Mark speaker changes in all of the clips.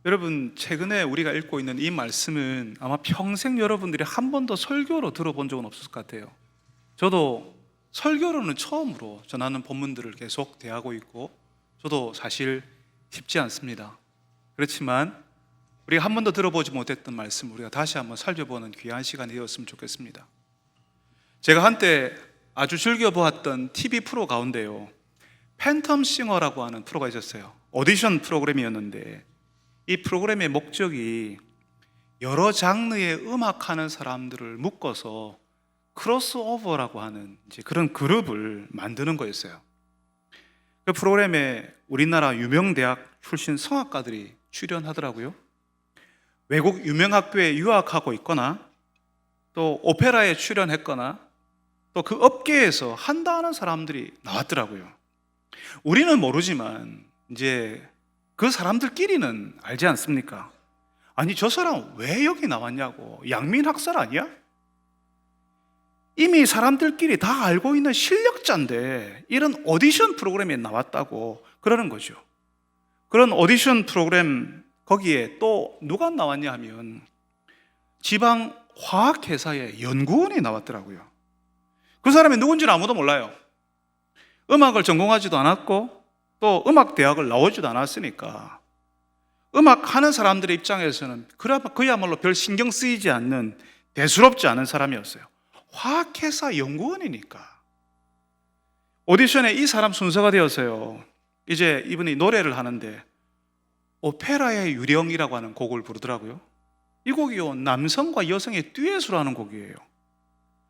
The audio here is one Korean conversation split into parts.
Speaker 1: 여러분, 최근에 우리가 읽고 있는 이 말씀은 아마 평생 여러분들이 한 번도 설교로 들어본 적은 없을 것 같아요. 저도 설교로는 처음으로 전하는 본문들을 계속 대하고 있고, 저도 사실 쉽지 않습니다. 그렇지만 우리가 한 번도 들어보지 못했던 말씀, 우리가 다시 한번 살펴보는 귀한 시간이 되었으면 좋겠습니다. 제가 한때 아주 즐겨보았던 TV 프로 가운데요, 팬텀 싱어라고 하는 프로가 있었어요. 오디션 프로그램이었는데, 이 프로그램의 목적이 여러 장르의 음악하는 사람들을 묶어서 크로스오버라고 하는 그런 그룹을 만드는 거였어요. 그 프로그램에 우리나라 유명 대학 출신 성악가들이 출연하더라고요. 외국 유명 학교에 유학하고 있거나 또 오페라에 출연했거나 또 그 업계에서 한다는 사람들이 나왔더라고요. 우리는 모르지만 이제 그 사람들끼리는 알지 않습니까? 아니, 저 사람 왜 여기 나왔냐고. 양민학살 아니야? 이미 사람들끼리 다 알고 있는 실력자인데 이런 오디션 프로그램에 나왔다고 그러는 거죠. 그런 오디션 프로그램, 거기에 또 누가 나왔냐 하면 지방 화학회사의 연구원이 나왔더라고요. 그 사람이 누군지는 아무도 몰라요. 음악을 전공하지도 않았고 또 음악대학을 나오지도 않았으니까 음악하는 사람들의 입장에서는 그야말로 별 신경 쓰이지 않는, 대수롭지 않은 사람이었어요. 화학회사 연구원이니까. 오디션에 이 사람 순서가 되어서요, 이제 이분이 노래를 하는데 오페라의 유령이라고 하는 곡을 부르더라고요. 이 곡이요, 남성과 여성의 듀엣으로 하는 곡이에요.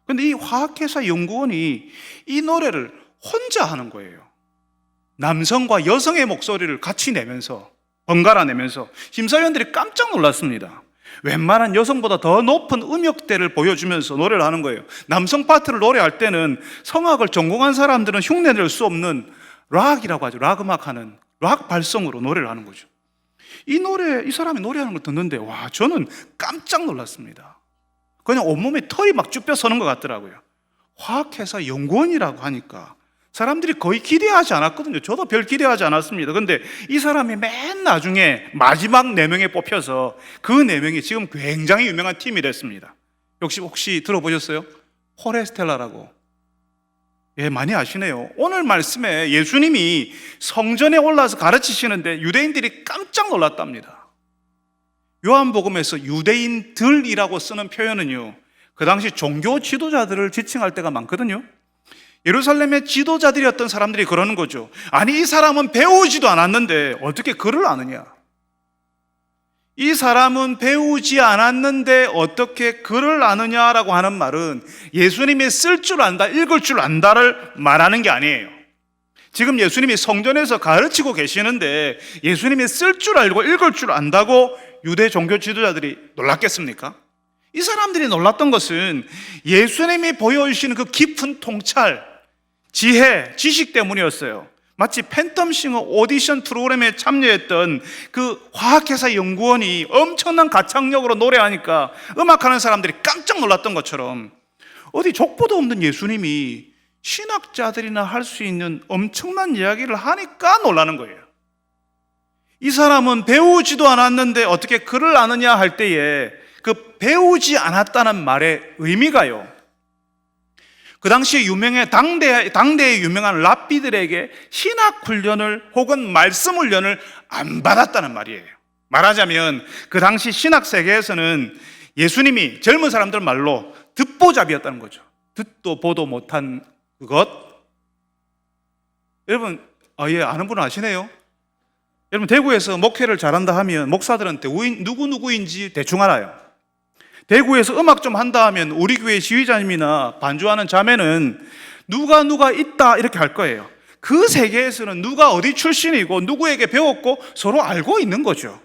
Speaker 1: 근데 이 화학회사 연구원이 이 노래를 혼자 하는 거예요. 남성과 여성의 목소리를 같이 내면서, 번갈아 내면서. 심사위원들이 깜짝 놀랐습니다. 웬만한 여성보다 더 높은 음역대를 보여주면서 노래를 하는 거예요. 남성 파트를 노래할 때는 성악을 전공한 사람들은 흉내낼 수 없는 락이라고 하죠. 락 음악하는, 락 발성으로 노래를 하는 거죠. 이 사람이 노래하는 걸 듣는데, 와, 저는 깜짝 놀랐습니다. 그냥 온몸에 털이 막 쭈뼛 서는 것 같더라고요. 화학회사 연구원이라고 하니까 사람들이 거의 기대하지 않았거든요. 저도 별 기대하지 않았습니다. 근데 이 사람이 맨 나중에 마지막 4명에 뽑혀서 그 4명이 지금 굉장히 유명한 팀이 됐습니다. 혹시 들어보셨어요? 포레스텔라라고. 예, 많이 아시네요. 오늘 말씀에 예수님이 성전에 올라와서 가르치시는데 유대인들이 깜짝 놀랐답니다. 요한복음에서 유대인들이라고 쓰는 표현은요, 그 당시 종교 지도자들을 지칭할 때가 많거든요. 예루살렘의 지도자들이었던 사람들이 그러는 거죠. 아니, 이 사람은 배우지도 않았는데 어떻게 글을 아느냐? 이 사람은 배우지 않았는데 어떻게 글을 아느냐라고 하는 말은 예수님이 쓸 줄 안다, 읽을 줄 안다를 말하는 게 아니에요. 지금 예수님이 성전에서 가르치고 계시는데 예수님이 쓸 줄 알고 읽을 줄 안다고 유대 종교 지도자들이 놀랐겠습니까? 이 사람들이 놀랐던 것은 예수님이 보여주시는 그 깊은 통찰, 지혜, 지식 때문이었어요. 마치 팬텀싱어 오디션 프로그램에 참여했던 그 화학회사 연구원이 엄청난 가창력으로 노래하니까 음악하는 사람들이 깜짝 놀랐던 것처럼, 어디 족보도 없는 예수님이 신학자들이나 할 수 있는 엄청난 이야기를 하니까 놀라는 거예요. 이 사람은 배우지도 않았는데 어떻게 글을 아느냐 할 때에 그 배우지 않았다는 말의 의미가요, 그 당시에 당대에 유명한 랍비들에게 신학 훈련을 혹은 말씀 훈련을 안 받았다는 말이에요. 말하자면 그 당시 신학 세계에서는 예수님이 젊은 사람들 말로 듣보잡이었다는 거죠. 듣도 보도 못한 그것. 여러분, 아는 분은 아시네요. 여러분, 대구에서 목회를 잘한다 하면 목사들은 누구인지 대충 알아요. 대구에서 음악 좀 한다 하면 우리 교회 지휘자님이나 반주하는 자매는 누가 있다 이렇게 할 거예요. 그 세계에서는 누가 어디 출신이고 누구에게 배웠고 서로 알고 있는 거죠.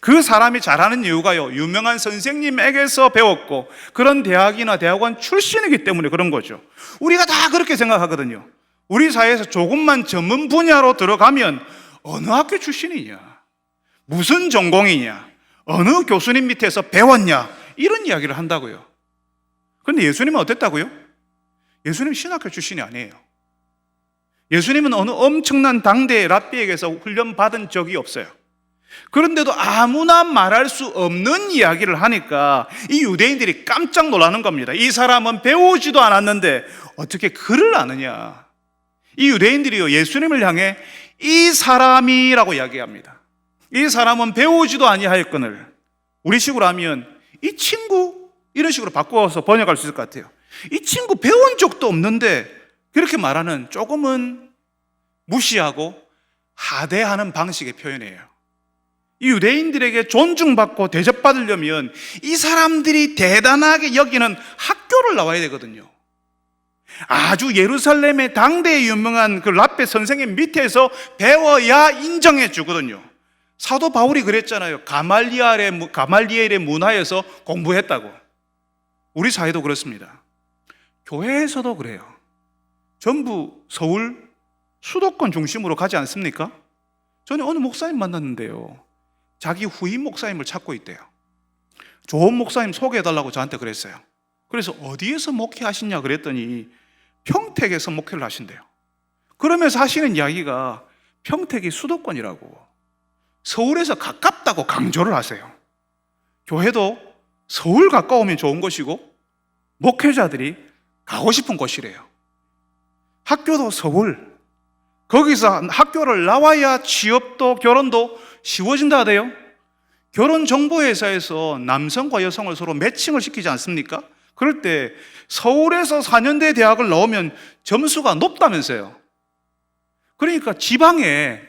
Speaker 1: 그 사람이 잘하는 이유가요, 유명한 선생님에게서 배웠고 그런 대학이나 대학원 출신이기 때문에 그런 거죠. 우리가 다 그렇게 생각하거든요. 우리 사회에서 조금만 전문 분야로 들어가면 어느 학교 출신이냐, 무슨 전공이냐, 어느 교수님 밑에서 배웠냐, 이런 이야기를 한다고요. 그런데 예수님은 어땠다고요? 예수님은 신학교 출신이 아니에요. 예수님은 어느 엄청난 당대의 랍비에게서 훈련받은 적이 없어요. 그런데도 아무나 말할 수 없는 이야기를 하니까 이 유대인들이 깜짝 놀라는 겁니다. 이 사람은 배우지도 않았는데 어떻게 글을 아느냐. 이 유대인들이요, 예수님을 향해 이 사람이라고 이야기합니다. 이 사람은 배우지도 아니하였거늘. 우리 식으로 하면 이 친구, 이런 식으로 바꿔서 번역할 수 있을 것 같아요. 이 친구 배운 적도 없는데 그렇게 말하는 조금은 무시하고 하대하는 방식의 표현이에요. 이 유대인들에게 존중받고 대접받으려면 이 사람들이 대단하게 여기는 학교를 나와야 되거든요. 아주 예루살렘의 당대에 유명한 그 랍베 선생의 밑에서 배워야 인정해 주거든요. 사도 바울이 그랬잖아요. 가말리엘의 문화에서 공부했다고. 우리 사회도 그렇습니다. 교회에서도 그래요. 전부 서울 수도권 중심으로 가지 않습니까? 저는 어느 목사님 만났는데요, 자기 후임 목사님을 찾고 있대요. 좋은 목사님 소개해달라고 저한테 그랬어요. 그래서 어디에서 목회하시냐 그랬더니 평택에서 목회를 하신대요. 그러면서 하시는 이야기가 평택이 수도권이라고, 서울에서 가깝다고 강조를 하세요. 교회도 서울 가까우면 좋은 것이고 목회자들이 가고 싶은 곳이래요. 학교도 서울, 거기서 학교를 나와야 취업도 결혼도 쉬워진다 하대요. 결혼정보회사에서 남성과 여성을 서로 매칭을 시키지 않습니까? 그럴 때 서울에서 4년대 대학을 나오면 점수가 높다면서요. 그러니까 지방에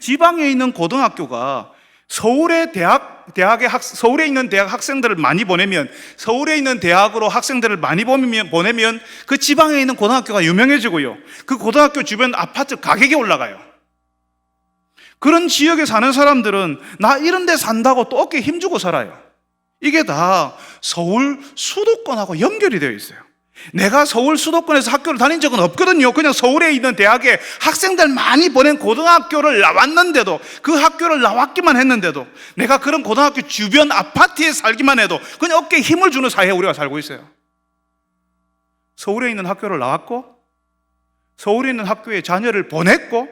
Speaker 1: 있는 고등학교가 서울에 있는 대학 학생들을 많이 보내면, 서울에 있는 대학으로 학생들을 많이 보내면 그 지방에 있는 고등학교가 유명해지고요, 그 고등학교 주변 아파트 가격이 올라가요. 그런 지역에 사는 사람들은 나 이런 데 산다고 또 어깨에 힘주고 살아요. 이게 다 서울 수도권하고 연결이 되어 있어요. 내가 서울 수도권에서 학교를 다닌 적은 없거든요. 그냥 서울에 있는 대학에 학생들 많이 보낸 고등학교를 나왔는데도, 그 학교를 나왔기만 했는데도, 내가 그런 고등학교 주변 아파트에 살기만 해도 그냥 어깨에 힘을 주는 사회에 우리가 살고 있어요. 서울에 있는 학교를 나왔고, 서울에 있는 학교에 자녀를 보냈고,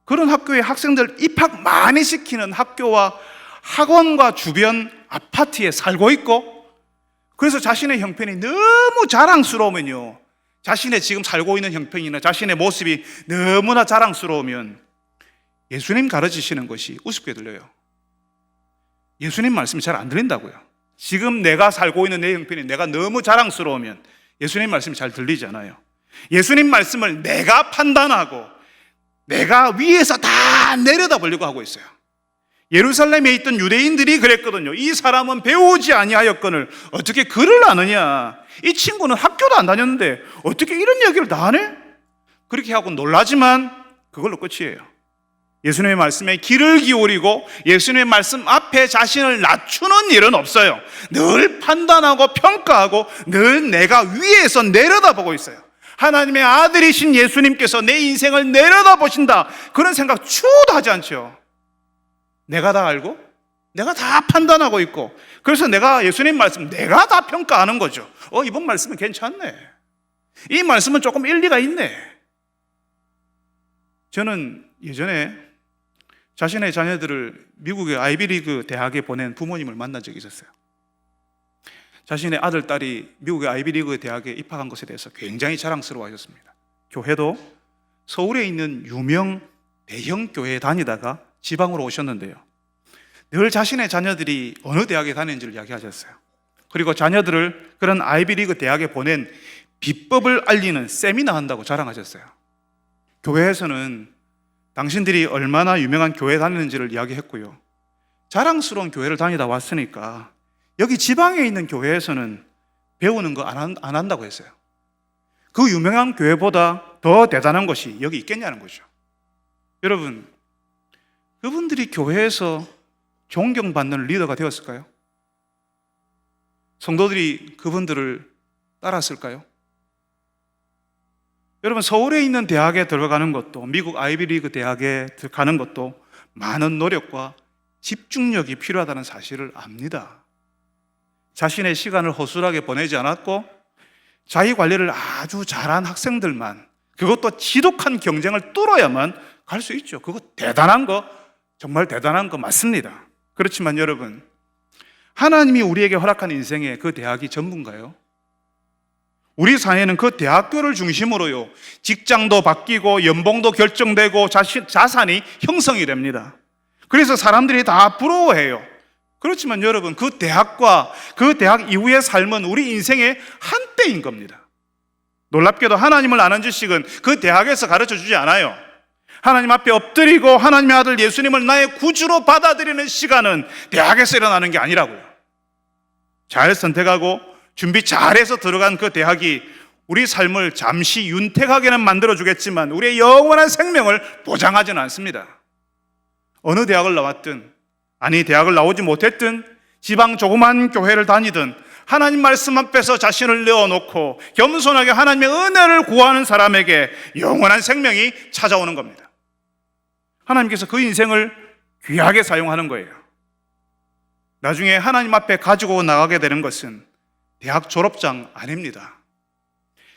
Speaker 1: 그런 학교에 학생들 입학 많이 시키는 학교와 학원과 주변 아파트에 살고 있고, 그래서 자신의 형편이 너무 자랑스러우면요, 자신의 지금 살고 있는 형편이나 자신의 모습이 너무나 자랑스러우면 예수님 가르치시는 것이 우습게 들려요. 예수님 말씀이 잘 안 들린다고요. 지금 내가 살고 있는 내 형편이 내가 너무 자랑스러우면 예수님 말씀이 잘 들리지 않아요. 예수님 말씀을 내가 판단하고 내가 위에서 다 내려다보려고 하고 있어요. 예루살렘에 있던 유대인들이 그랬거든요. 이 사람은 배우지 아니하였거늘 어떻게 글을 아느냐. 이 친구는 학교도 안 다녔는데 어떻게 이런 얘기를 다 하네? 그렇게 하고 놀라지만 그걸로 끝이에요. 예수님의 말씀에 귀를 기울이고 예수님의 말씀 앞에 자신을 낮추는 일은 없어요. 늘 판단하고 평가하고 늘 내가 위에서 내려다보고 있어요. 하나님의 아들이신 예수님께서 내 인생을 내려다보신다, 그런 생각 추호도 하지 않죠. 내가 다 알고 내가 다 판단하고 있고, 그래서 내가 예수님 말씀 내가 다 평가하는 거죠. 이번 말씀은 괜찮네, 이 말씀은 조금 일리가 있네. 저는 예전에 자신의 자녀들을 미국의 아이비리그 대학에 보낸 부모님을 만난 적이 있었어요. 자신의 아들, 딸이 미국의 아이비리그 대학에 입학한 것에 대해서 굉장히 자랑스러워 하셨습니다. 교회도 서울에 있는 유명 대형 교회에 다니다가 지방으로 오셨는데요, 늘 자신의 자녀들이 어느 대학에 다니는지를 이야기하셨어요. 그리고 자녀들을 그런 아이비리그 대학에 보낸 비법을 알리는 세미나 한다고 자랑하셨어요. 교회에서는 당신들이 얼마나 유명한 교회에 다니는지를 이야기했고요, 자랑스러운 교회를 다니다 왔으니까 여기 지방에 있는 교회에서는 배우는 거 안 한다고 했어요. 그 유명한 교회보다 더 대단한 것이 여기 있겠냐는 거죠. 여러분, 그분들이 교회에서 존경받는 리더가 되었을까요? 성도들이 그분들을 따랐을까요? 여러분, 서울에 있는 대학에 들어가는 것도, 미국 아이비리그 대학에 가는 것도 많은 노력과 집중력이 필요하다는 사실을 압니다. 자신의 시간을 허술하게 보내지 않았고 자기 관리를 아주 잘한 학생들만, 그것도 지독한 경쟁을 뚫어야만 갈 수 있죠. 그거 대단한 거, 정말 대단한 거 맞습니다. 그렇지만 여러분, 하나님이 우리에게 허락한 인생에 그 대학이 전부인가요? 우리 사회는 그 대학교를 중심으로요, 직장도 바뀌고 연봉도 결정되고 자산이 형성이 됩니다. 그래서 사람들이 다 부러워해요. 그렇지만 여러분, 그 대학과 그 대학 이후의 삶은 우리 인생의 한때인 겁니다. 놀랍게도 하나님을 아는 지식은 그 대학에서 가르쳐 주지 않아요. 하나님 앞에 엎드리고 하나님의 아들 예수님을 나의 구주로 받아들이는 시간은 대학에서 일어나는 게 아니라고요. 잘 선택하고 준비 잘해서 들어간 그 대학이 우리 삶을 잠시 윤택하게는 만들어주겠지만 우리의 영원한 생명을 보장하지는 않습니다. 어느 대학을 나왔든, 아니 대학을 나오지 못했든, 지방 조그만 교회를 다니든 하나님 말씀 앞에서 자신을 내어놓고 겸손하게 하나님의 은혜를 구하는 사람에게 영원한 생명이 찾아오는 겁니다. 하나님께서 그 인생을 귀하게 사용하는 거예요. 나중에 하나님 앞에 가지고 나가게 되는 것은 대학 졸업장 아닙니다.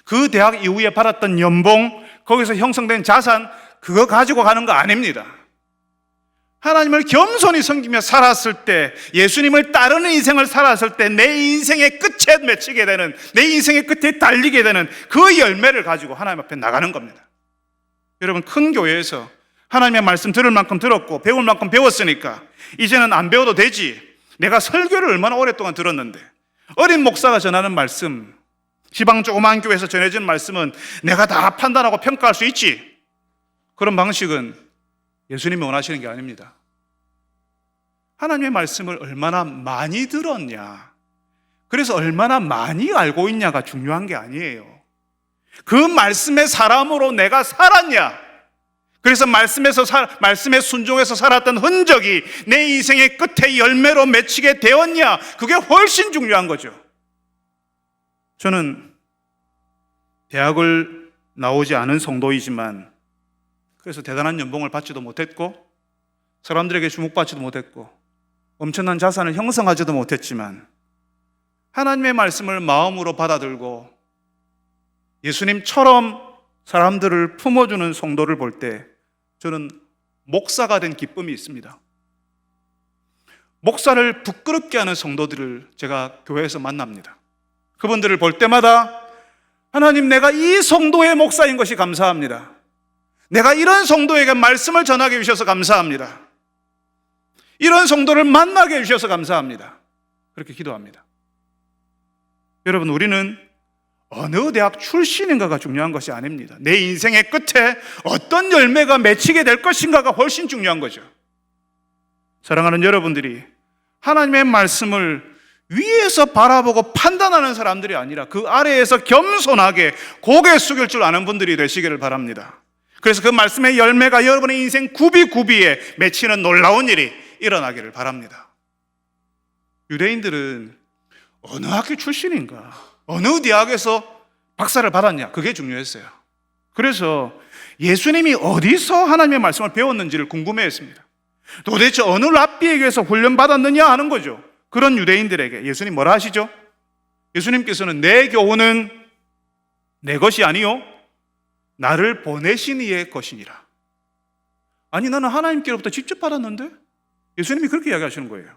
Speaker 1: 그 대학 이후에 받았던 연봉, 거기서 형성된 자산, 그거 가지고 가는 거 아닙니다. 하나님을 겸손히 섬기며 살았을 때, 예수님을 따르는 인생을 살았을 때 내 인생의 끝에 맺히게 되는, 내 인생의 끝에 달리게 되는 그 열매를 가지고 하나님 앞에 나가는 겁니다. 여러분, 큰 교회에서 하나님의 말씀 들을 만큼 들었고 배울 만큼 배웠으니까 이제는 안 배워도 되지. 내가 설교를 얼마나 오랫동안 들었는데, 어린 목사가 전하는 말씀, 지방 조그만 교회에서 전해진 말씀은 내가 다 판단하고 평가할 수 있지. 그런 방식은 예수님이 원하시는 게 아닙니다. 하나님의 말씀을 얼마나 많이 들었냐, 그래서 얼마나 많이 알고 있냐가 중요한 게 아니에요. 그 말씀의 사람으로 내가 살았냐, 그래서 말씀에 순종해서 살았던 흔적이 내 인생의 끝에 열매로 맺히게 되었냐, 그게 훨씬 중요한 거죠. 저는 대학을 나오지 않은 성도이지만, 그래서 대단한 연봉을 받지도 못했고 사람들에게 주목받지도 못했고 엄청난 자산을 형성하지도 못했지만, 하나님의 말씀을 마음으로 받아들고 예수님처럼 사람들을 품어주는 성도를 볼 때 저는 목사가 된 기쁨이 있습니다. 목사를 부끄럽게 하는 성도들을 제가 교회에서 만납니다. 그분들을 볼 때마다 하나님, 내가 이 성도의 목사인 것이 감사합니다. 내가 이런 성도에게 말씀을 전하게 해주셔서 감사합니다. 이런 성도를 만나게 해주셔서 감사합니다. 그렇게 기도합니다. 여러분, 우리는 어느 대학 출신인가가 중요한 것이 아닙니다. 내 인생의 끝에 어떤 열매가 맺히게 될 것인가가 훨씬 중요한 거죠. 사랑하는 여러분들이 하나님의 말씀을 위에서 바라보고 판단하는 사람들이 아니라 그 아래에서 겸손하게 고개 숙일 줄 아는 분들이 되시기를 바랍니다. 그래서 그 말씀의 열매가 여러분의 인생 구비구비에 맺히는 놀라운 일이 일어나기를 바랍니다. 유대인들은 어느 학교 출신인가, 어느 대학에서 박사를 받았냐, 그게 중요했어요. 그래서 예수님이 어디서 하나님의 말씀을 배웠는지를 궁금해했습니다. 도대체 어느 랍비에게서 훈련받았느냐 하는 거죠. 그런 유대인들에게 예수님 뭐라 하시죠? 예수님께서는 내 교훈은 내 것이 아니요 나를 보내신 이의 것이니라. 아니, 나는 하나님께로부터 직접 받았는데? 예수님이 그렇게 이야기하시는 거예요.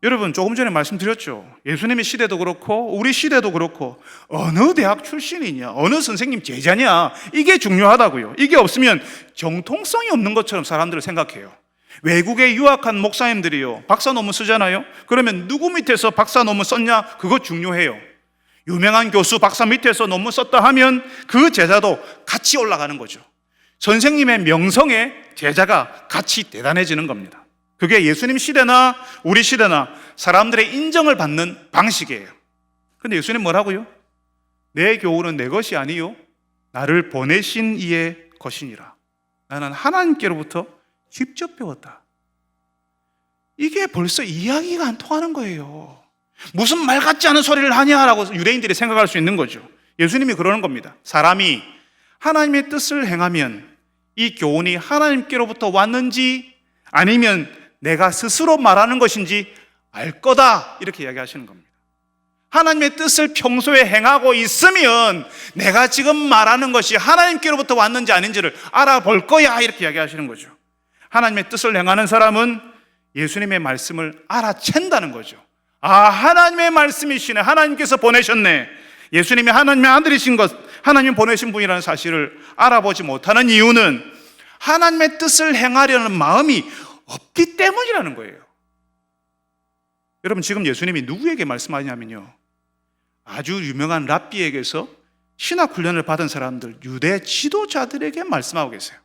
Speaker 1: 여러분, 조금 전에 말씀드렸죠. 예수님의 시대도 그렇고 우리 시대도 그렇고 어느 대학 출신이냐, 어느 선생님 제자냐, 이게 중요하다고요. 이게 없으면 정통성이 없는 것처럼 사람들을 생각해요. 외국에 유학한 목사님들이요, 박사 논문 쓰잖아요. 그러면 누구 밑에서 박사 논문 썼냐, 그거 중요해요. 유명한 교수 박사 밑에서 논문 썼다 하면 그 제자도 같이 올라가는 거죠. 선생님의 명성에 제자가 같이 대단해지는 겁니다. 그게 예수님 시대나 우리 시대나 사람들의 인정을 받는 방식이에요. 그런데 예수님 뭐라고요? 내 교훈은 내 것이 아니요 나를 보내신 이의 것이니라. 나는 하나님께로부터 직접 배웠다. 이게 벌써 이야기가 안 통하는 거예요. 무슨 말 같지 않은 소리를 하냐라고 유대인들이 생각할 수 있는 거죠. 예수님이 그러는 겁니다. 사람이 하나님의 뜻을 행하면 이 교훈이 하나님께로부터 왔는지 아니면 내가 스스로 말하는 것인지 알 거다, 이렇게 이야기하시는 겁니다. 하나님의 뜻을 평소에 행하고 있으면 내가 지금 말하는 것이 하나님께로부터 왔는지 아닌지를 알아볼 거야, 이렇게 이야기하시는 거죠. 하나님의 뜻을 행하는 사람은 예수님의 말씀을 알아챈다는 거죠. 아, 하나님의 말씀이시네. 하나님께서 보내셨네. 예수님이 하나님의 아들이신 것, 하나님 보내신 분이라는 사실을 알아보지 못하는 이유는 하나님의 뜻을 행하려는 마음이 없기 때문이라는 거예요. 여러분, 지금 예수님이 누구에게 말씀하냐면요, 아주 유명한 랍비에게서 신학 훈련을 받은 사람들, 유대 지도자들에게 말씀하고 계세요.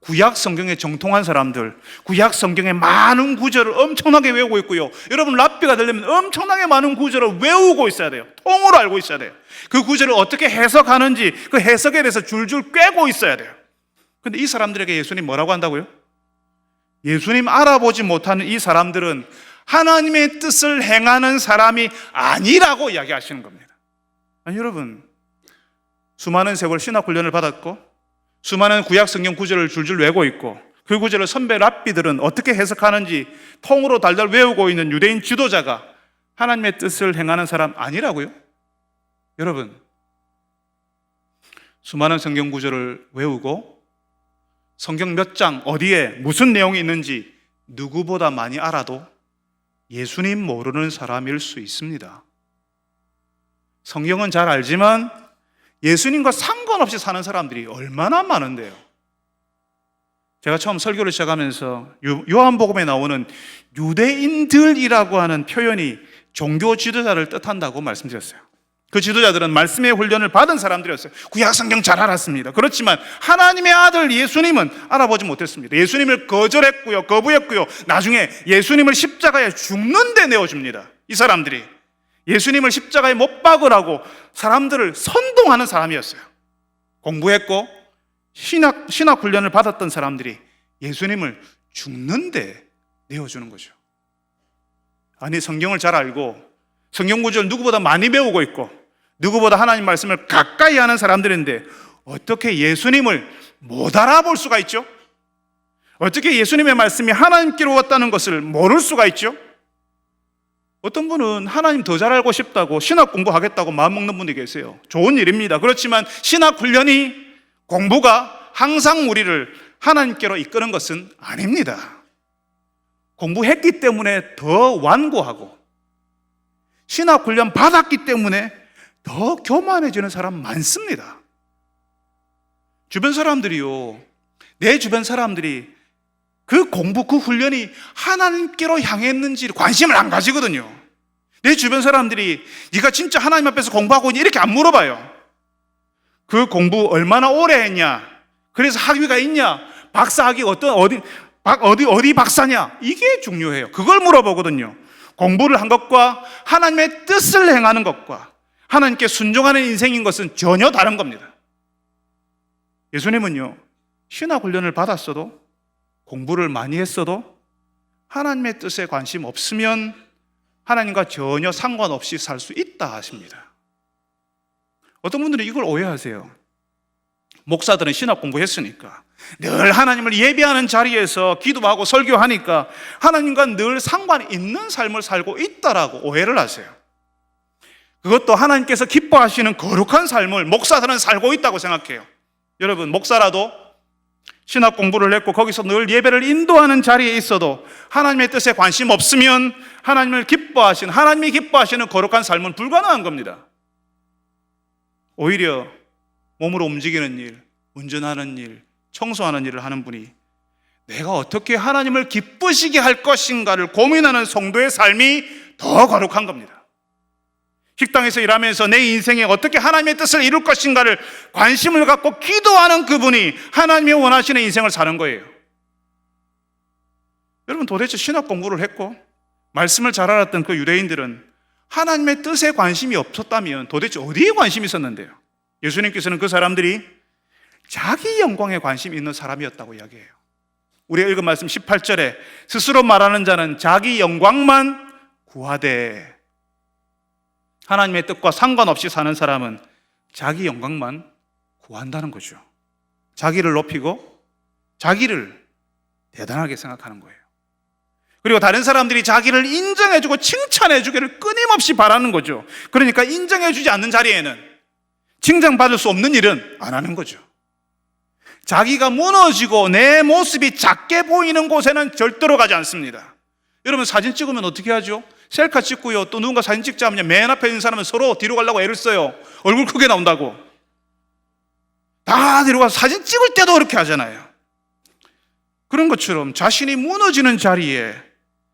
Speaker 1: 구약 성경에 정통한 사람들, 구약 성경의 많은 구절을 엄청나게 외우고 있고요. 여러분, 랍비가 되려면 엄청나게 많은 구절을 외우고 있어야 돼요. 통으로 알고 있어야 돼요. 그 구절을 어떻게 해석하는지 그 해석에 대해서 줄줄 꿰고 있어야 돼요. 근데 이 사람들에게 예수님 뭐라고 한다고요? 예수님 알아보지 못하는 이 사람들은 하나님의 뜻을 행하는 사람이 아니라고 이야기하시는 겁니다. 아니, 여러분, 수많은 세월 신학 훈련을 받았고 수많은 구약 성경 구절을 줄줄 외고 있고 그 구절을 선배 랍비들은 어떻게 해석하는지 통으로 달달 외우고 있는 유대인 지도자가 하나님의 뜻을 행하는 사람 아니라고요? 여러분, 수많은 성경 구절을 외우고 성경 몇 장 어디에 무슨 내용이 있는지 누구보다 많이 알아도 예수님 모르는 사람일 수 있습니다. 성경은 잘 알지만 예수님과 상관없이 사는 사람들이 얼마나 많은데요. 제가 처음 설교를 시작하면서 요한복음에 나오는 유대인들이라고 하는 표현이 종교 지도자를 뜻한다고 말씀드렸어요. 그 지도자들은 말씀의 훈련을 받은 사람들이었어요. 구약 성경 잘 알았습니다. 그렇지만 하나님의 아들 예수님은 알아보지 못했습니다. 예수님을 거절했고요, 거부했고요. 나중에 예수님을 십자가에 죽는 데 내어줍니다. 이 사람들이 예수님을 십자가에 못 박으라고 사람들을 선동하는 사람이었어요. 공부했고 신학 훈련을 받았던 사람들이 예수님을 죽는데 내어주는 거죠. 아니, 성경을 잘 알고 성경 구절을 누구보다 많이 배우고 있고 누구보다 하나님 말씀을 가까이 하는 사람들인데 어떻게 예수님을 못 알아볼 수가 있죠? 어떻게 예수님의 말씀이 하나님께로 왔다는 것을 모를 수가 있죠? 어떤 분은 하나님 더 잘 알고 싶다고 신학 공부하겠다고 마음먹는 분이 계세요. 좋은 일입니다. 그렇지만 신학 훈련이, 공부가 항상 우리를 하나님께로 이끄는 것은 아닙니다. 공부했기 때문에 더 완고하고 신학 훈련 받았기 때문에 더 교만해지는 사람 많습니다. 주변 사람들이요, 내 주변 사람들이 그 공부, 그 훈련이 하나님께로 향했는지 관심을 안 가지거든요. 내 주변 사람들이 네가 진짜 하나님 앞에서 공부하고 있니? 이렇게 안 물어봐요. 그 공부 얼마나 오래 했냐? 그래서 학위가 있냐? 박사학위 어디 박사냐? 이게 중요해요. 그걸 물어보거든요. 공부를 한 것과 하나님의 뜻을 행하는 것과 하나님께 순종하는 인생인 것은 전혀 다른 겁니다. 예수님은요, 신학 훈련을 받았어도 공부를 많이 했어도 하나님의 뜻에 관심 없으면 하나님과 전혀 상관없이 살 수 있다 하십니다. 어떤 분들은 이걸 오해하세요. 목사들은 신학 공부했으니까 늘 하나님을 예배하는 자리에서 기도하고 설교하니까 하나님과 늘 상관이 있는 삶을 살고 있다라고 오해를 하세요. 그것도 하나님께서 기뻐하시는 거룩한 삶을 목사들은 살고 있다고 생각해요. 여러분, 목사라도 신학 공부를 했고 거기서 늘 예배를 인도하는 자리에 있어도 하나님의 뜻에 관심 없으면 하나님이 기뻐하시는 거룩한 삶은 불가능한 겁니다. 오히려 몸으로 움직이는 일, 운전하는 일, 청소하는 일을 하는 분이 내가 어떻게 하나님을 기쁘시게 할 것인가를 고민하는 성도의 삶이 더 거룩한 겁니다. 식당에서 일하면서 내 인생에 어떻게 하나님의 뜻을 이룰 것인가를 관심을 갖고 기도하는 그분이 하나님이 원하시는 인생을 사는 거예요. 여러분, 도대체 신학 공부를 했고 말씀을 잘 알았던 그 유대인들은 하나님의 뜻에 관심이 없었다면 도대체 어디에 관심이 있었는데요? 예수님께서는 그 사람들이 자기 영광에 관심이 있는 사람이었다고 이야기해요. 우리가 읽은 말씀 18절에 스스로 말하는 자는 자기 영광만 구하되 하나님의 뜻과 상관없이 사는 사람은 자기 영광만 구한다는 거죠. 자기를 높이고 자기를 대단하게 생각하는 거예요. 그리고 다른 사람들이 자기를 인정해주고 칭찬해주기를 끊임없이 바라는 거죠. 그러니까 인정해주지 않는 자리에는, 칭찬받을 수 없는 일은 안 하는 거죠. 자기가 무너지고 내 모습이 작게 보이는 곳에는 절대로 가지 않습니다. 여러분 사진 찍으면 어떻게 하죠? 셀카 찍고요. 또 누군가 사진 찍자 하면 맨 앞에 있는 사람은 서로 뒤로 가려고 애를 써요. 얼굴 크게 나온다고. 다 뒤로 가서 사진 찍을 때도 그렇게 하잖아요. 그런 것처럼 자신이 무너지는 자리에,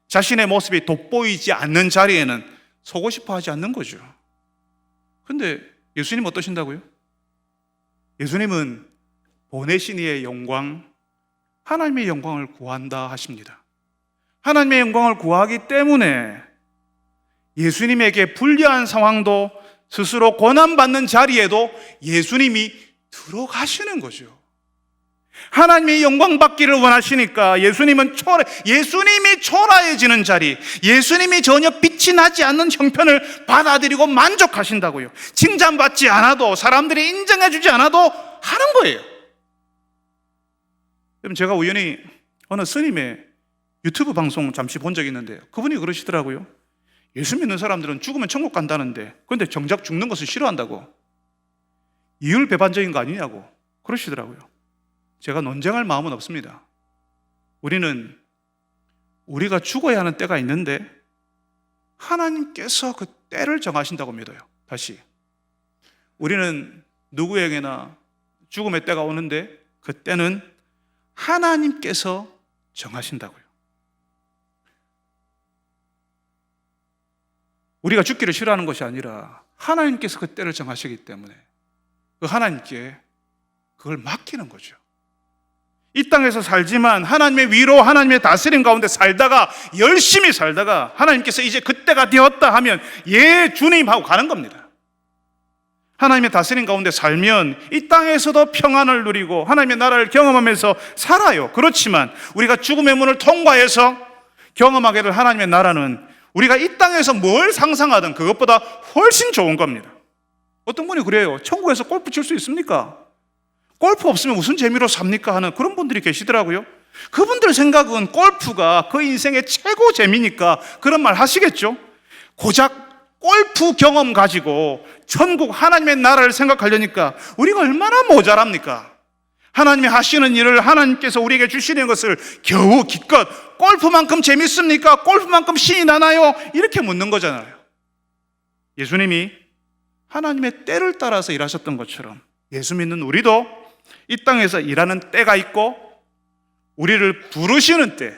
Speaker 1: 자신의 모습이 돋보이지 않는 자리에는 서고 싶어 하지 않는 거죠. 근데 예수님 어떠신다고요? 예수님은 보내신 이의 영광, 하나님의 영광을 구한다 하십니다. 하나님의 영광을 구하기 때문에 예수님에게 불리한 상황도 스스로 고난받는 자리에도 예수님이 들어가시는 거죠. 하나님의 영광 받기를 원하시니까 예수님이 초라해지는 자리, 예수님이 전혀 빛이 나지 않는 형편을 받아들이고 만족하신다고요. 칭찬받지 않아도, 사람들이 인정해주지 않아도 하는 거예요. 그럼 제가 우연히 어느 스님의 유튜브 방송 잠시 본 적이 있는데요, 그분이 그러시더라고요. 예수 믿는 사람들은 죽으면 천국 간다는데 그런데 정작 죽는 것을 싫어한다고, 이율배반적인 거 아니냐고 그러시더라고요. 제가 논쟁할 마음은 없습니다. 우리가 죽어야 하는 때가 있는데 하나님께서 그 때를 정하신다고 믿어요. 다시, 우리는 누구에게나 죽음의 때가 오는데 그 때는 하나님께서 정하신다고요. 우리가 죽기를 싫어하는 것이 아니라 하나님께서 그 때를 정하시기 때문에 그 하나님께 그걸 맡기는 거죠. 이 땅에서 살지만 하나님의 위로, 하나님의 다스림 가운데 살다가, 열심히 살다가 하나님께서 이제 그때가 되었다 하면 예 주님 하고 가는 겁니다. 하나님의 다스림 가운데 살면 이 땅에서도 평안을 누리고 하나님의 나라를 경험하면서 살아요. 그렇지만 우리가 죽음의 문을 통과해서 경험하게 될 하나님의 나라는 우리가 이 땅에서 뭘 상상하든 그것보다 훨씬 좋은 겁니다. 어떤 분이 그래요. 천국에서 골프 칠 수 있습니까? 골프 없으면 무슨 재미로 삽니까? 하는 그런 분들이 계시더라고요. 그분들 생각은 골프가 그 인생의 최고 재미니까 그런 말 하시겠죠. 고작 골프 경험 가지고 천국 하나님의 나라를 생각하려니까 우리가 얼마나 모자랍니까? 하나님이 하시는 일을, 하나님께서 우리에게 주시는 것을 겨우 기껏 골프만큼 재밌습니까? 골프만큼 신이 나나요? 이렇게 묻는 거잖아요. 예수님이 하나님의 때를 따라서 일하셨던 것처럼 예수 믿는 우리도 이 땅에서 일하는 때가 있고 우리를 부르시는 때,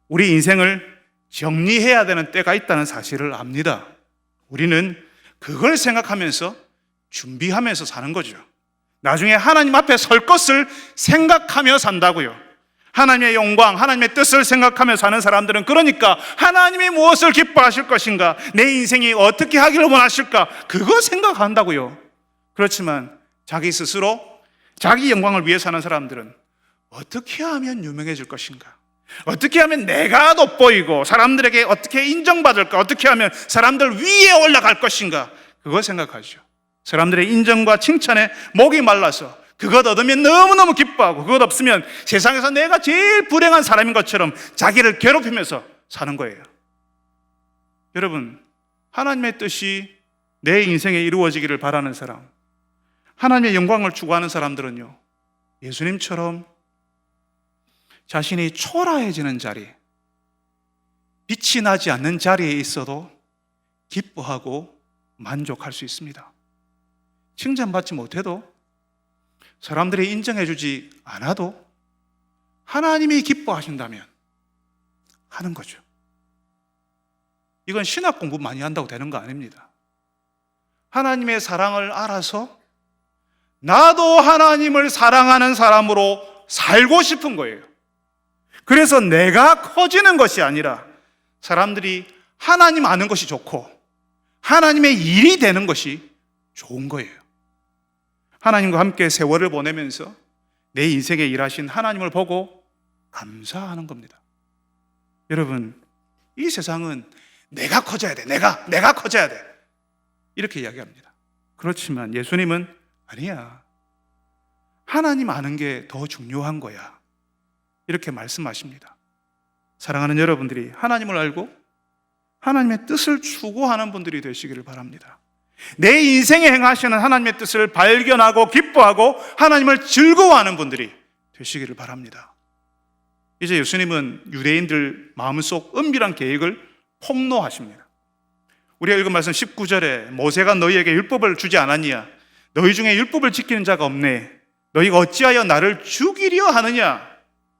Speaker 1: 우리 인생을 정리해야 되는 때가 있다는 사실을 압니다. 우리는 그걸 생각하면서 준비하면서 사는 거죠. 나중에 하나님 앞에 설 것을 생각하며 산다고요. 하나님의 영광, 하나님의 뜻을 생각하며 사는 사람들은 그러니까 하나님이 무엇을 기뻐하실 것인가, 내 인생이 어떻게 하기를 원하실까, 그거 생각한다고요. 그렇지만 자기 스스로 자기 영광을 위해 사는 사람들은 어떻게 하면 유명해질 것인가, 어떻게 하면 내가 돋보이고 사람들에게 어떻게 인정받을까, 어떻게 하면 사람들 위에 올라갈 것인가, 그거 생각하죠. 사람들의 인정과 칭찬에 목이 말라서 그것 얻으면 너무너무 기뻐하고 그것 없으면 세상에서 내가 제일 불행한 사람인 것처럼 자기를 괴롭히면서 사는 거예요. 여러분, 하나님의 뜻이 내 인생에 이루어지기를 바라는 사람, 하나님의 영광을 추구하는 사람들은요, 예수님처럼 자신이 초라해지는 자리, 빛이 나지 않는 자리에 있어도 기뻐하고 만족할 수 있습니다. 칭찬받지 못해도, 사람들이 인정해주지 않아도 하나님이 기뻐하신다면 하는 거죠. 이건 신학 공부 많이 한다고 되는 거 아닙니다. 하나님의 사랑을 알아서 나도 하나님을 사랑하는 사람으로 살고 싶은 거예요. 그래서 내가 커지는 것이 아니라 사람들이 하나님 아는 것이 좋고 하나님의 일이 되는 것이 좋은 거예요. 하나님과 함께 세월을 보내면서 내 인생에 일하신 하나님을 보고 감사하는 겁니다. 여러분, 이 세상은 내가 커져야 돼, 내가 커져야 돼, 이렇게 이야기합니다. 그렇지만 예수님은 아니야, 하나님 아는 게 더 중요한 거야, 이렇게 말씀하십니다. 사랑하는 여러분들이 하나님을 알고 하나님의 뜻을 추구하는 분들이 되시기를 바랍니다. 내 인생에 행하시는 하나님의 뜻을 발견하고 기뻐하고 하나님을 즐거워하는 분들이 되시기를 바랍니다. 이제 예수님은 유대인들 마음속 은밀한 계획을 폭로하십니다. 우리가 읽은 말씀 19절에 모세가 너희에게 율법을 주지 않았냐? 너희 중에 율법을 지키는 자가 없네. 너희가 어찌하여 나를 죽이려 하느냐?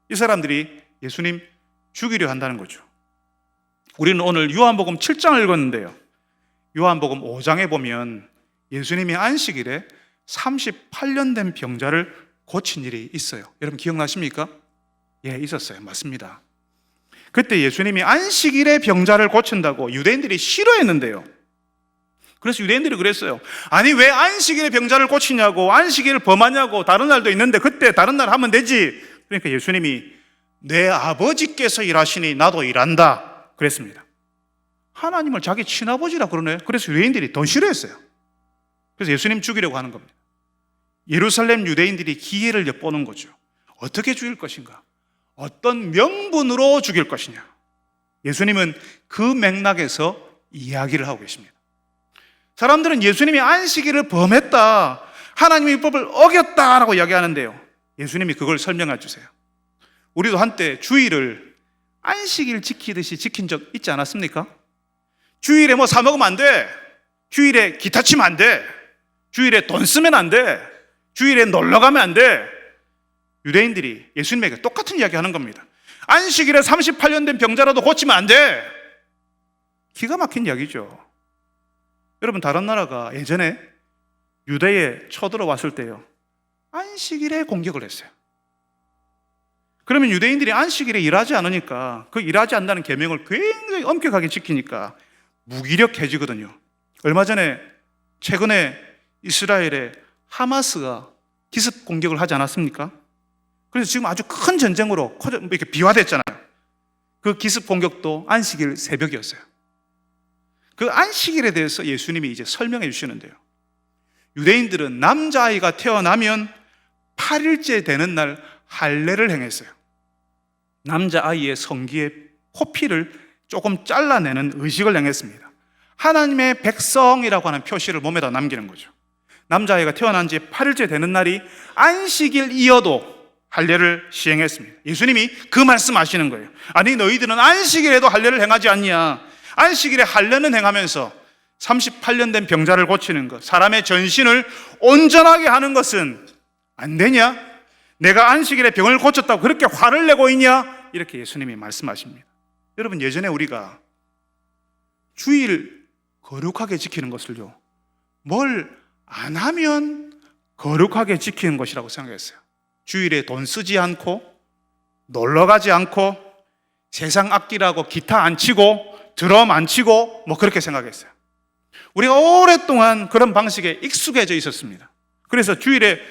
Speaker 1: 이 사람들이 예수님 죽이려 한다는 거죠. 우리는 오늘 요한복음 7장을 읽었는데요, 요한복음 5장에 보면 예수님이 안식일에 38년 된 병자를 고친 일이 있어요. 여러분 기억나십니까? 예, 있었어요. 맞습니다. 그때 예수님이 안식일에 병자를 고친다고 유대인들이 싫어했는데요, 그래서 유대인들이 그랬어요. 아니 왜 안식일에 병자를 고치냐고, 안식일을 범하냐고, 다른 날도 있는데 그때 다른 날 하면 되지. 그러니까 예수님이 내 아버지께서 일하시니 나도 일한다 그랬습니다. 하나님을 자기 친아버지라 그러네. 그래서 유대인들이 더 싫어했어요. 그래서 예수님 죽이려고 하는 겁니다. 예루살렘 유대인들이 기회를 엿보는 거죠. 어떻게 죽일 것인가? 어떤 명분으로 죽일 것이냐? 예수님은 그 맥락에서 이야기를 하고 계십니다. 사람들은 예수님이 안식일을 범했다, 하나님의 율법을 어겼다라고 이야기하는데요, 예수님이 그걸 설명해 주세요. 우리도 한때 주일을 안식일 지키듯이 지킨 적 있지 않았습니까? 주일에 뭐 사 먹으면 안 돼, 주일에 기타 치면 안 돼, 주일에 돈 쓰면 안 돼, 주일에 놀러 가면 안 돼. 유대인들이 예수님에게 똑같은 이야기 하는 겁니다. 안식일에 38년 된 병자라도 고치면 안 돼. 기가 막힌 이야기죠. 여러분, 다른 나라가 예전에 유대에 쳐들어왔을 때요, 안식일에 공격을 했어요. 그러면 유대인들이 안식일에 일하지 않으니까, 그 일하지 않는다는 계명을 굉장히 엄격하게 지키니까 무기력해지거든요. 얼마 전에 최근에 이스라엘에 하마스가 기습 공격을 하지 않았습니까? 그래서 지금 아주 큰 전쟁으로 이렇게 비화됐잖아요. 그 기습 공격도 안식일 새벽이었어요. 그 안식일에 대해서 예수님이 이제 설명해 주시는데요, 유대인들은 남자아이가 태어나면 8일째 되는 날 할례를 행했어요. 남자아이의 성기의 포피를 조금 잘라내는 의식을 행했습니다. 하나님의 백성이라고 하는 표시를 몸에다 남기는 거죠. 남자아이가 태어난 지 8일째 되는 날이 안식일이어도 할례를 시행했습니다. 예수님이 그 말씀하시는 거예요. 아니 너희들은 안식일에도 할례를 행하지 않냐? 안식일에 할례는 행하면서 38년 된 병자를 고치는 것, 사람의 전신을 온전하게 하는 것은 안 되냐? 내가 안식일에 병을 고쳤다고 그렇게 화를 내고 있냐? 이렇게 예수님이 말씀하십니다. 여러분, 예전에 우리가 주일 거룩하게 지키는 것을요, 뭘 안 하면 거룩하게 지키는 것이라고 생각했어요. 주일에 돈 쓰지 않고, 놀러 가지 않고, 세상 악기라고 기타 안 치고, 드럼 안 치고, 뭐 그렇게 생각했어요. 우리가 오랫동안 그런 방식에 익숙해져 있었습니다. 그래서 주일에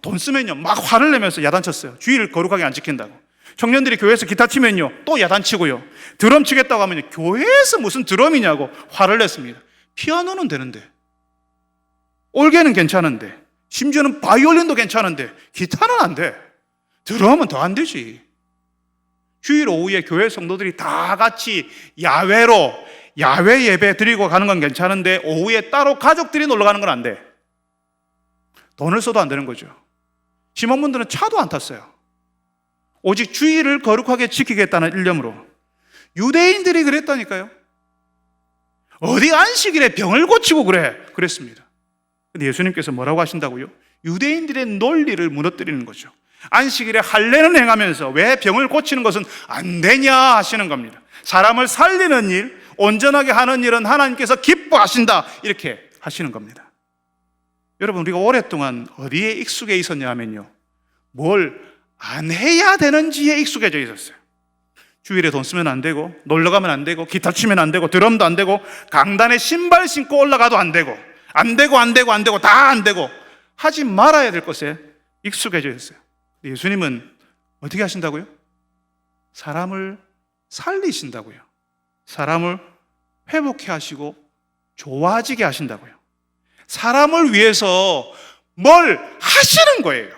Speaker 1: 돈 쓰면요, 막 화를 내면서 야단쳤어요. 주일을 거룩하게 안 지킨다고. 청년들이 교회에서 기타 치면요, 또 야단치고요. 드럼 치겠다고 하면 교회에서 무슨 드럼이냐고 화를 냈습니다. 피아노는 되는데, 올게는 괜찮은데, 심지어는 바이올린도 괜찮은데 기타는 안 돼. 드럼은 더 안 되지. 주일 오후에 교회 성도들이 다 같이 야외 예배 드리고 가는 건 괜찮은데 오후에 따로 가족들이 놀러 가는 건 안 돼. 돈을 써도 안 되는 거죠. 심원분들은 차도 안 탔어요. 오직 주일을 거룩하게 지키겠다는 일념으로. 유대인들이 그랬다니까요. 어디 안식일에 병을 고치고 그랬습니다. 근데 예수님께서 뭐라고 하신다고요? 유대인들의 논리를 무너뜨리는 거죠. 안식일에 할례는 행하면서 왜 병을 고치는 것은 안 되냐 하시는 겁니다. 사람을 살리는 일, 온전하게 하는 일은 하나님께서 기뻐하신다, 이렇게 하시는 겁니다. 여러분, 우리가 오랫동안 어디에 익숙해 있었냐 하면요, 뭘 안 해야 되는지에 익숙해져 있었어요. 주일에 돈 쓰면 안 되고, 놀러 가면 안 되고, 기타 치면 안 되고, 드럼도 안 되고, 강단에 신발 신고 올라가도 안 되고, 다 안 되고, 하지 말아야 될 것에 익숙해져 있어요. 예수님은 어떻게 하신다고요? 사람을 살리신다고요. 사람을 회복해 하시고 좋아지게 하신다고요. 사람을 위해서 뭘 하시는 거예요.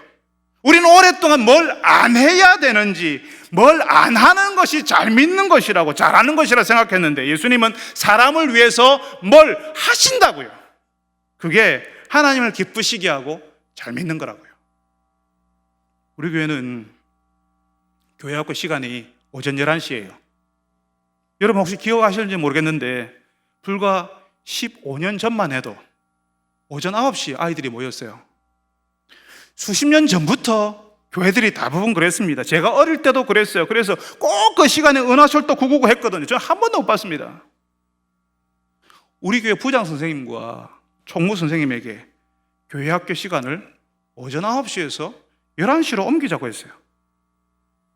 Speaker 1: 우리는 오랫동안 뭘 안 해야 되는지, 뭘 안 하는 것이 잘 믿는 것이라고, 잘하는 것이라 생각했는데 예수님은 사람을 위해서 뭘 하신다고요. 그게 하나님을 기쁘시게 하고 잘 믿는 거라고요. 우리 교회는 교회 학교 시간이 오전 11시예요. 여러분 혹시 기억하실지 모르겠는데 불과 15년 전만 해도 오전 9시에 아이들이 모였어요. 수십 년 전부터 교회들이 대부분 그랬습니다. 제가 어릴 때도 그랬어요. 그래서 꼭 그 시간에 은하철도 999 했거든요. 저는 한 번도 못 봤습니다. 우리 교회 부장 선생님과 총무 선생님에게 교회 학교 시간을 오전 9시에서 11시로 옮기자고 했어요.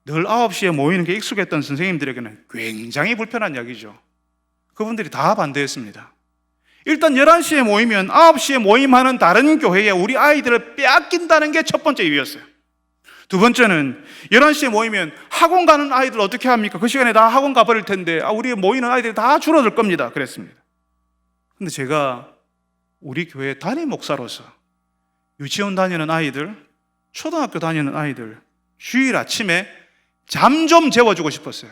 Speaker 1: 늘 9시에 모이는 게 익숙했던 선생님들에게는 굉장히 불편한 이야기죠. 그분들이 다 반대했습니다. 일단 11시에 모이면 9시에 모임하는 다른 교회에 우리 아이들을 빼앗긴다는 게 첫 번째 이유였어요. 두 번째는 11시에 모이면 학원 가는 아이들 어떻게 합니까? 그 시간에 다 학원 가버릴 텐데 우리 모이는 아이들이 다 줄어들 겁니다. 그랬습니다. 근데 제가 우리 교회 담임 목사로서 유치원 다니는 아이들, 초등학교 다니는 아이들 주일 아침에 잠 좀 재워주고 싶었어요.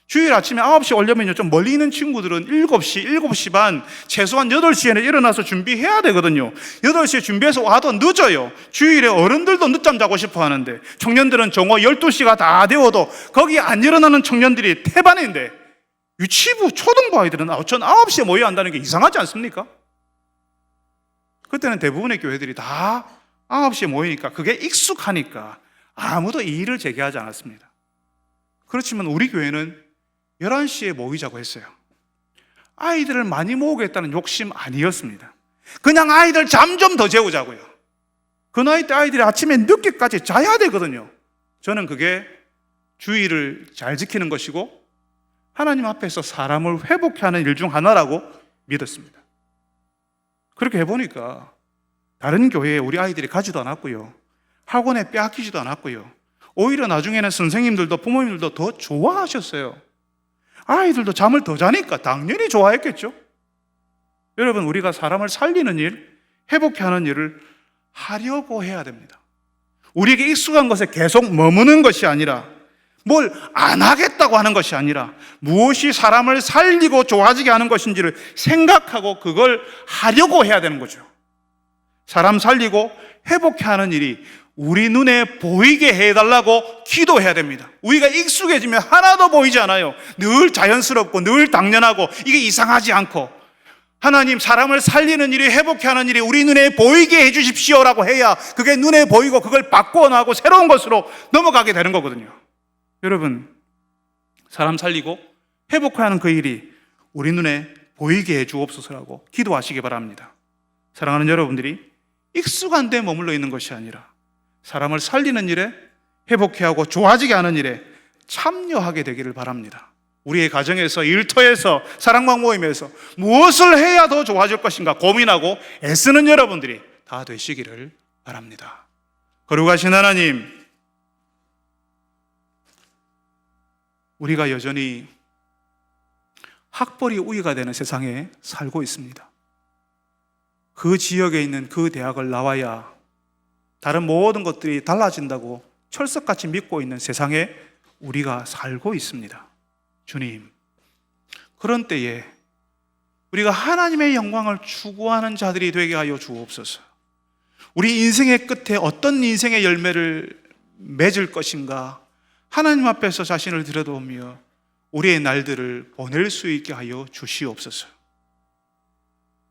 Speaker 1: 주일 아침에 9시 오려면요, 좀 멀리 있는 친구들은 7시, 7시 반, 최소한 8시에는 일어나서 준비해야 되거든요. 8시에 준비해서 와도 늦어요. 주일에 어른들도 늦잠 자고 싶어 하는데, 청년들은 정오 12시가 다 되어도 거기 안 일어나는 청년들이 태반인데, 유치부, 초등부 아이들은 전 9시에 모여야 한다는 게 이상하지 않습니까? 그때는 대부분의 교회들이 다 9시에 모이니까 그게 익숙하니까 아무도 이의를 제기하지 않았습니다. 그렇지만 우리 교회는 11시에 모이자고 했어요. 아이들을 많이 모으겠다는 욕심 아니었습니다. 그냥 아이들 잠 좀 더 재우자고요. 그 나이 때 아이들이 아침에 늦게까지 자야 되거든요. 저는 그게 주의를 잘 지키는 것이고 하나님 앞에서 사람을 회복하는 일 중 하나라고 믿었습니다. 그렇게 해보니까 다른 교회에 우리 아이들이 가지도 않았고요, 학원에 빼앗기지도 않았고요, 오히려 나중에는 선생님들도 부모님들도 더 좋아하셨어요. 아이들도 잠을 더 자니까 당연히 좋아했겠죠. 여러분, 우리가 사람을 살리는 일, 회복하는 일을 하려고 해야 됩니다. 우리에게 익숙한 것에 계속 머무는 것이 아니라, 뭘 안 하겠다고 하는 것이 아니라 무엇이 사람을 살리고 좋아지게 하는 것인지를 생각하고 그걸 하려고 해야 되는 거죠. 사람 살리고 회복하는 일이 우리 눈에 보이게 해달라고 기도해야 됩니다. 우리가 익숙해지면 하나도 보이지 않아요. 늘 자연스럽고 늘 당연하고 이게 이상하지 않고, 하나님, 사람을 살리는 일이, 회복하는 일이 우리 눈에 보이게 해주십시오라고 해야 그게 눈에 보이고 그걸 바꾸어 나가고 새로운 것으로 넘어가게 되는 거거든요. 여러분, 사람 살리고 회복하는 그 일이 우리 눈에 보이게 해주옵소서라고 기도하시기 바랍니다. 사랑하는 여러분들이 익숙한 데 머물러 있는 것이 아니라 사람을 살리는 일에, 회복해 하고 좋아지게 하는 일에 참여하게 되기를 바랍니다. 우리의 가정에서, 일터에서, 사랑방 모임에서 무엇을 해야 더 좋아질 것인가 고민하고 애쓰는 여러분들이 다 되시기를 바랍니다. 거룩하신 하나님, 우리가 여전히 학벌이 우위가 되는 세상에 살고 있습니다. 그 지역에 있는 그 대학을 나와야 다른 모든 것들이 달라진다고 철석같이 믿고 있는 세상에 우리가 살고 있습니다. 주님, 그런 때에 우리가 하나님의 영광을 추구하는 자들이 되게 하여 주옵소서. 우리 인생의 끝에 어떤 인생의 열매를 맺을 것인가 하나님 앞에서 자신을 들여다보며 우리의 날들을 보낼 수 있게 하여 주시옵소서.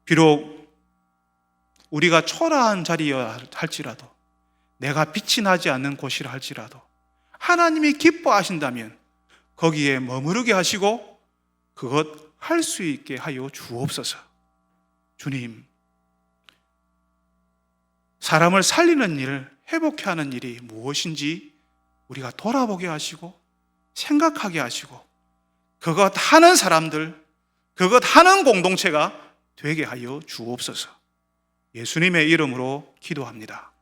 Speaker 1: 비록 우리가 초라한 자리여야 할지라도, 내가 빛이 나지 않는 곳이라 할지라도 하나님이 기뻐하신다면 거기에 머무르게 하시고 그것 할 수 있게 하여 주옵소서. 주님, 사람을 살리는 일, 회복해 하는 일이 무엇인지 우리가 돌아보게 하시고 생각하게 하시고 그것 하는 사람들, 그것 하는 공동체가 되게 하여 주옵소서. 예수님의 이름으로 기도합니다.